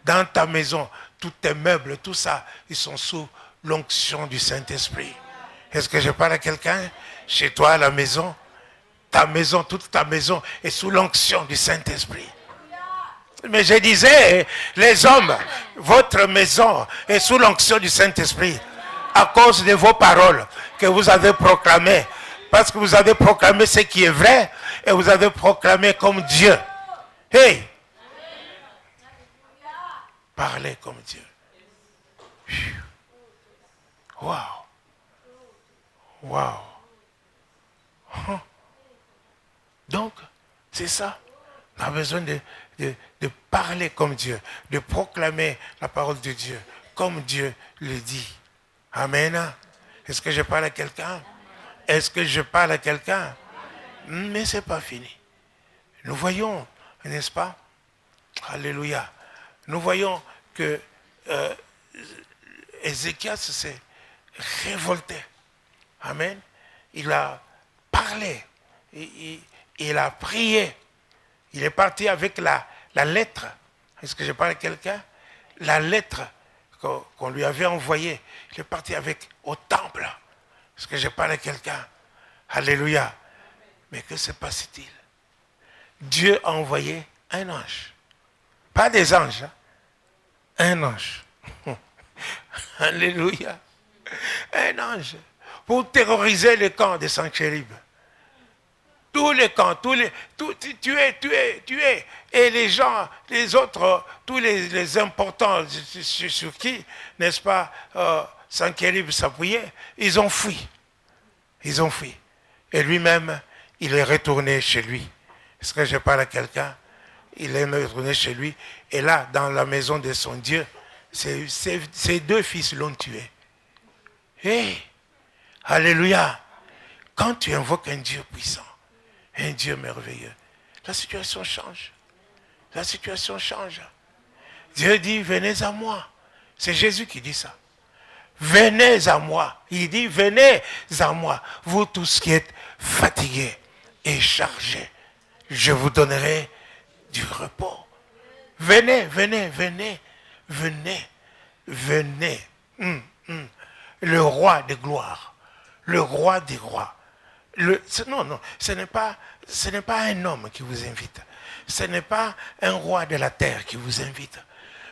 A: Dans ta maison, tous tes meubles, tout ça, ils sont sous l'onction du Saint-Esprit. Est-ce que je parle à quelqu'un? Chez toi, à la maison, ta maison, toute ta maison est sous l'onction du Saint-Esprit. Mais je disais, les hommes, votre maison est sous l'onction du Saint-Esprit à cause de vos paroles que vous avez proclamées. Parce que vous avez proclamé ce qui est vrai et vous avez proclamé comme Dieu. Hey! Parlez comme Dieu. Waouh! Waouh! Donc, c'est ça. On a besoin de parler comme Dieu, de proclamer la parole de Dieu, comme Dieu le dit. Amen. Est-ce que je parle à quelqu'un? Est-ce que je parle à quelqu'un? Mais ce n'est pas fini. Nous voyons, n'est-ce pas? Alléluia. Nous voyons que Ézéchias s'est révolté. Amen. Il a parlé. Il a prié. Il est parti avec la lettre. Est-ce que je parle à quelqu'un? La lettre qu'on lui avait envoyée. Il est parti avec au temple. Est-ce que je parle à quelqu'un? Alléluia. Mais que se passe-t-il? Dieu a envoyé un ange. Pas des anges. Hein? Un ange. Alléluia. Un ange. Pour terroriser le camp des Sanchérib. Tous les camps, tuer. Et les gens, les autres, tous les importants sur qui, n'est-ce pas, Sanchérib s'appuyait, ils ont fui. Ils ont fui. Et lui-même, il est retourné chez lui. Est-ce que je parle à quelqu'un? Il est retourné chez lui. Et là, dans la maison de son Dieu, ses deux fils l'ont tué. Hey! Alléluia! Quand tu invoques un Dieu puissant, un Dieu merveilleux, la situation change. La situation change. Dieu dit, venez à moi. C'est Jésus qui dit ça. Venez à moi. Il dit, venez à moi. Vous tous qui êtes fatigués et chargés, je vous donnerai du repos. Venez, venez, venez, venez, venez. Le roi de gloire, le roi des rois. Non, ce n'est pas un homme qui vous invite. Ce n'est pas un roi de la terre qui vous invite.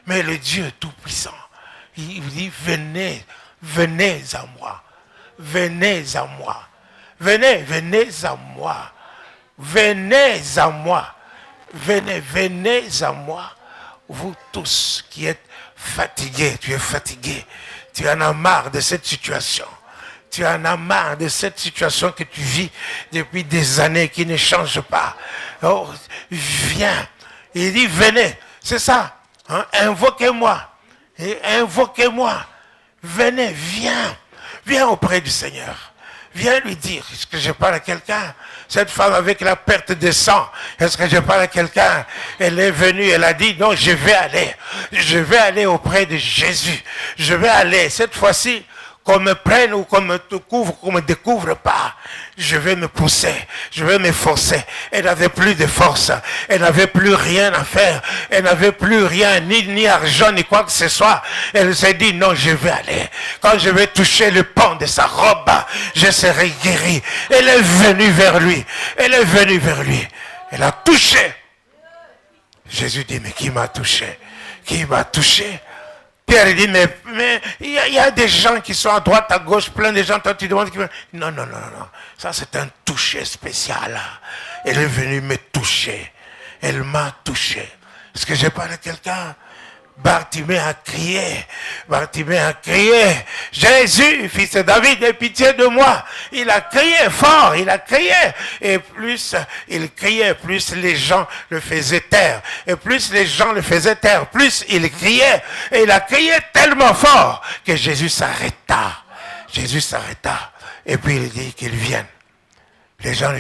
A: Mais le Dieu Tout-Puissant, il vous dit, venez, venez à moi. Venez à moi. Venez à moi. Venez à moi. Venez à moi. Vous tous qui êtes fatigués, tu es fatigué. Tu en as marre de cette situation. Tu en as marre de cette situation que tu vis depuis des années qui ne change pas. Oh, viens. Il dit, venez. C'est ça. Hein? Invoquez-moi. Invoquez-moi. Venez, viens. Viens auprès du Seigneur. Viens lui dire, est-ce que je parle à quelqu'un? Cette femme avec la perte de sang, est-ce que je parle à quelqu'un? Elle est venue, elle a dit, non, je vais aller auprès de Jésus. Je vais aller, cette fois-ci, qu'on me prenne ou qu'on me couvre, qu'on me découvre pas. Je vais me pousser, je vais me forcer. Elle n'avait plus de force, elle n'avait plus rien à faire, elle n'avait plus rien, ni argent, ni quoi que ce soit. Elle s'est dit, non, je vais aller. Quand je vais toucher le pan de sa robe, je serai guéri. Elle est venue vers lui, elle est venue vers lui. Elle a touché. Jésus dit, mais qui m'a touché? Qui m'a touché? Pierre dit, mais il y a des gens qui sont à droite, à gauche, plein de gens, toi tu demandes qui... Non. Ça c'est un toucher spécial. Elle est venue me toucher. Elle m'a touché. Est-ce que je parle à quelqu'un? Bartimée a crié. Jésus, fils de David, aie pitié de moi. Il a crié fort, il a crié. Et plus il criait, plus les gens le faisaient taire. Et plus les gens le faisaient taire, plus il criait. Et il a crié tellement fort que Jésus s'arrêta. Et puis il dit qu'il vienne. Les gens,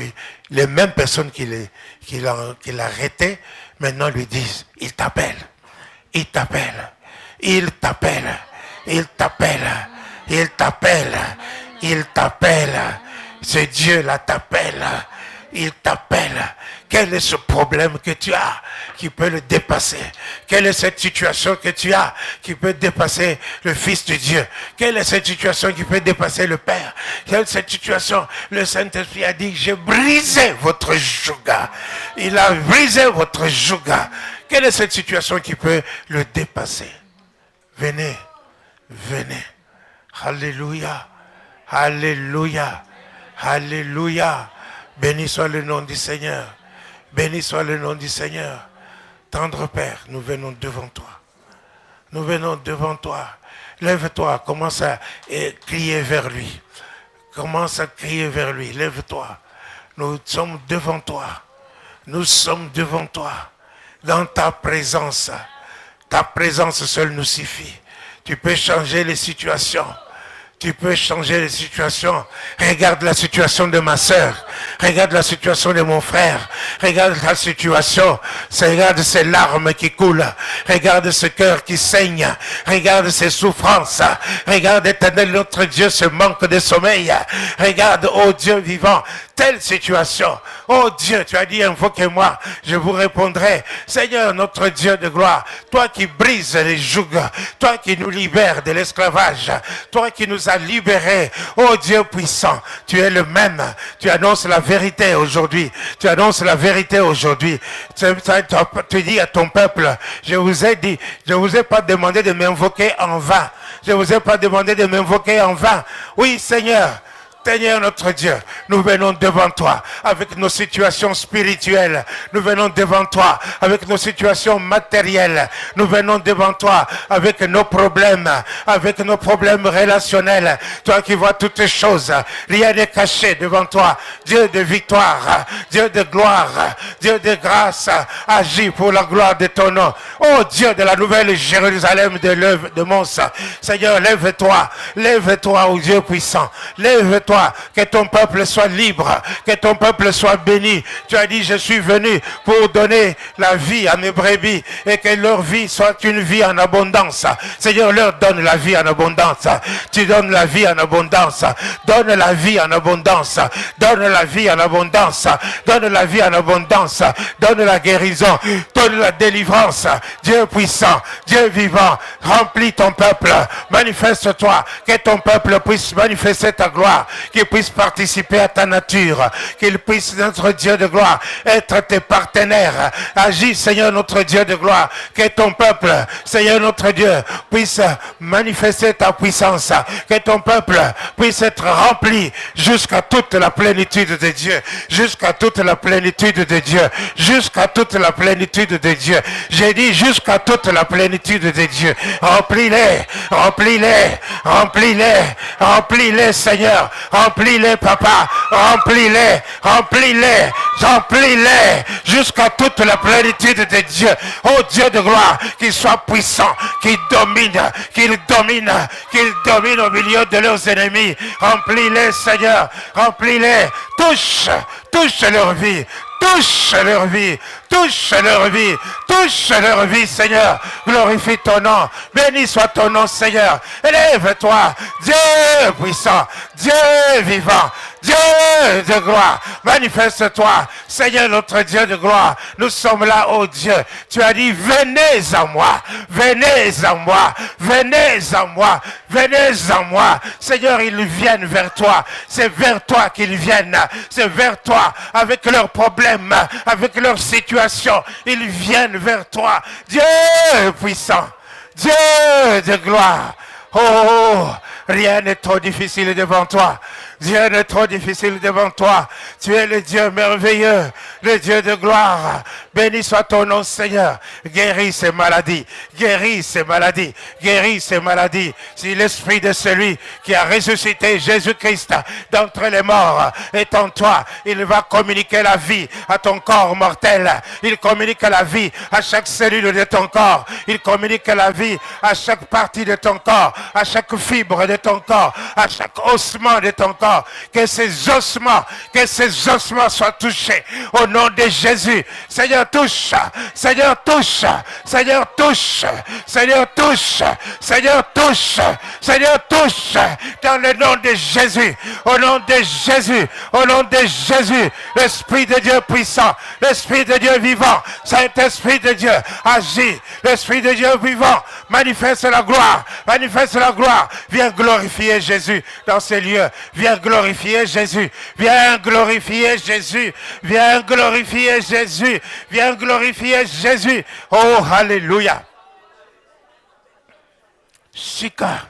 A: les mêmes personnes qui l'arrêtaient, maintenant lui disent, il t'appelle. Il t'appelle. Ce Dieu-là t'appelle. Il t'appelle. Quel est ce problème que tu as qui peut le dépasser? Quelle est cette situation que tu as qui peut dépasser le Fils de Dieu? Quelle est cette situation qui peut dépasser le Père? Quelle est cette situation? Le Saint-Esprit a dit, j'ai brisé votre joug. Il a brisé votre joug. Quelle est cette situation qui peut le dépasser? Venez, venez. Alléluia, alléluia, alléluia. Béni soit le nom du Seigneur. Béni soit le nom du Seigneur. Tendre Père, nous venons devant toi. Nous venons devant toi. Lève-toi, commence à crier vers lui. Commence à crier vers lui. Lève-toi. Nous sommes devant toi. Nous sommes devant toi. Dans ta présence. Ta présence seule nous suffit. Tu peux changer les situations. Tu peux changer les situations. Regarde la situation de ma soeur. Regarde la situation de mon frère. Regarde la situation. Regarde ces larmes qui coulent. Regarde ce cœur qui saigne. Regarde ces souffrances. Regarde, Éternel, notre Dieu, ce manque de sommeil. Regarde, oh Dieu vivant, telle situation. Oh Dieu, tu as dit, invoquez-moi, je vous répondrai. Seigneur, notre Dieu de gloire, toi qui brises les jougs, toi qui nous libères de l'esclavage, toi qui nous as libérés, oh Dieu puissant, tu es le même. Tu annonces la vérité aujourd'hui. Tu annonces la vérité aujourd'hui. Tu dis à ton peuple, je vous ai dit, je ne vous ai pas demandé de m'invoquer en vain. Je ne vous ai pas demandé de m'invoquer en vain. Oui, Seigneur. Seigneur notre Dieu, nous venons devant toi avec nos situations spirituelles. Nous venons devant toi avec nos situations matérielles. Nous venons devant toi avec nos problèmes relationnels. Toi qui vois toutes choses, rien n'est caché devant toi. Dieu de victoire, Dieu de gloire, Dieu de grâce, agis pour la gloire de ton nom. Oh Dieu de la nouvelle Jérusalem de Mons, Seigneur, lève-toi, oh Dieu puissant, lève-toi. Que ton peuple soit libre, que ton peuple soit béni. Tu as dit, je suis venu pour donner la vie à mes brebis et que leur vie soit une vie en abondance. Seigneur, leur donne la vie en abondance. Tu donnes la vie en abondance. Donne la vie en abondance. Donne la vie en abondance. Donne la vie en abondance. Donne la guérison. Donne la délivrance. Dieu puissant, Dieu vivant, remplis ton peuple. Manifeste-toi. Que ton peuple puisse manifester ta gloire. Qu'il puisse participer à ta nature, qu'il puisse, notre Dieu de gloire, être tes partenaires. Agis, Seigneur, notre Dieu de gloire, que ton peuple, Seigneur, notre Dieu, puisse manifester ta puissance, que ton peuple puisse être rempli jusqu'à toute la plénitude de Dieu, jusqu'à toute la plénitude de Dieu, jusqu'à toute la plénitude de Dieu. J'ai dit jusqu'à toute la plénitude de Dieu. Remplis-les, remplis-les, remplis-les, remplis-les, Seigneur. Remplis-les, papa, remplis-les, remplis-les, remplis-les, jusqu'à toute la plénitude de Dieu. Oh Dieu de gloire, qu'il soit puissant, qu'il domine au milieu de leurs ennemis. Remplis-les, Seigneur, remplis-les, touche leur vie. Touche leur vie, touche leur vie, touche leur vie, Seigneur. Glorifie ton nom, béni soit ton nom, Seigneur. Élève-toi, Dieu puissant, Dieu vivant, Dieu de gloire. Manifeste-toi, Seigneur notre Dieu de gloire. Nous sommes là, oh Dieu. Tu as dit, venez à moi, venez à moi, venez à moi, venez à moi. Seigneur, ils viennent vers toi. C'est vers toi qu'ils viennent. C'est vers toi avec leurs problèmes, avec leur situation, ils viennent vers toi. Dieu puissant, Dieu de gloire. Oh, rien n'est trop difficile devant toi. Dieu n'est trop difficile devant toi. Tu es le Dieu merveilleux, le Dieu de gloire. Béni soit ton nom, Seigneur. Guéris ces maladies, guéris ces maladies, guéris ces maladies. Si l'esprit de celui qui a ressuscité Jésus-Christ d'entre les morts est en toi, il va communiquer la vie à ton corps mortel. Il communique la vie à chaque cellule de ton corps. Il communique la vie à chaque partie de ton corps, à chaque fibre de de ton corps, à chaque ossement de ton corps, que ces ossements soient touchés au nom de Jésus. Seigneur, touche, Seigneur, touche, Seigneur, touche, Seigneur, touche, Seigneur, touche, Seigneur, touche, dans le nom de Jésus, au nom de Jésus, au nom de Jésus, l'Esprit de Dieu puissant, l'Esprit de Dieu vivant, Saint-Esprit de Dieu, agis, l'Esprit de Dieu vivant, manifeste la gloire, viens glorifier Jésus dans ces lieux, viens glorifier Jésus, viens glorifier Jésus, viens glorifier Jésus, viens glorifier Jésus, oh alléluia. Shika,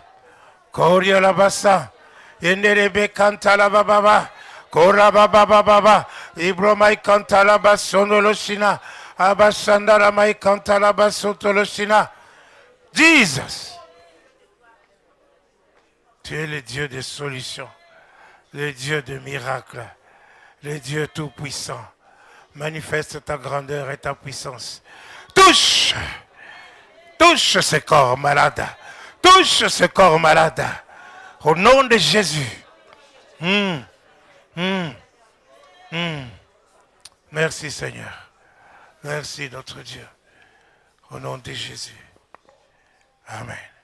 A: Koria la bassa, Yenderebe kanta la bababa, Kora bababa, Ibromai kanta la bassono lo shina, Abashandara mai kanta la bassoto lo shina. Jesus, tu es le Dieu des solutions, le Dieu de miracles, le Dieu tout-puissant. Manifeste ta grandeur et ta puissance. Touche ce corps malade. Touche ce corps malade. Au nom de Jésus. Merci Seigneur. Merci notre Dieu. Au nom de Jésus. Amen.